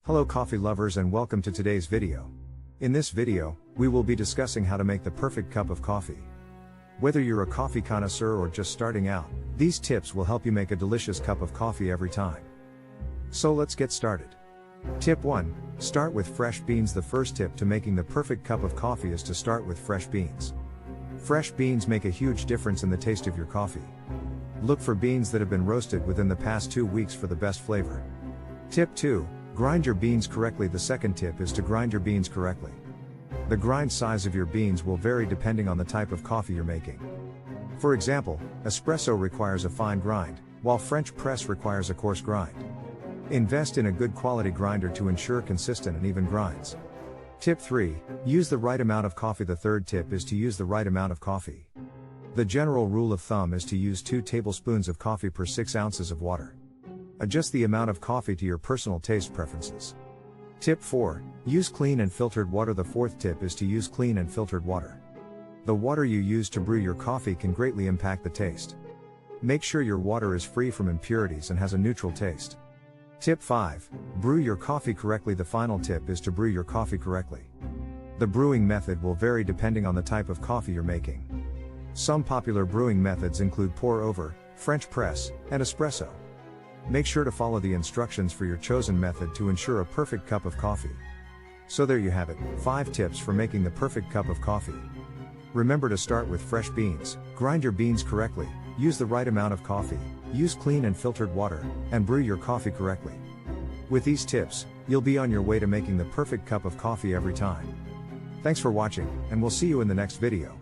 Hello coffee lovers and welcome to today's video. In this video, we will be discussing how to make the perfect cup of coffee. Whether you're a coffee connoisseur or just starting out, these tips will help you make a delicious cup of coffee every time. So let's get started. Tip 1. Start with fresh beans. The first tip to making the perfect cup of coffee is to start with fresh beans. Fresh beans make a huge difference in the taste of your coffee. Look for beans that have been roasted within the past 2 weeks for the best flavor. Tip 2. Grind your beans correctly. The second tip is to grind your beans correctly. The grind size of your beans will vary depending on the type of coffee you're making. For example, espresso requires a fine grind, while French press requires a coarse grind. Invest in a good quality grinder to ensure consistent and even grinds. Tip 3. Use the right amount of coffee. The third tip is to use the right amount of coffee. The general rule of thumb is to use 2 tablespoons of coffee per 6 ounces of water. Adjust the amount of coffee to your personal taste preferences. Tip 4. Use clean and filtered water. The fourth tip is to use clean and filtered water. The water you use to brew your coffee can greatly impact the taste. Make sure your water is free from impurities and has a neutral taste. Tip 5. Brew your coffee correctly. The final tip is to brew your coffee correctly. The brewing method will vary depending on the type of coffee you're making. Some popular brewing methods include pour over, French press, and espresso. Make sure to follow the instructions for your chosen method to ensure a perfect cup of coffee. So there you have it, 5 tips for making the perfect cup of coffee. Remember to start with fresh beans, grind your beans correctly, use the right amount of coffee, use clean and filtered water, and brew your coffee correctly. With these tips, you'll be on your way to making the perfect cup of coffee every time. Thanks for watching, and we'll see you in the next video.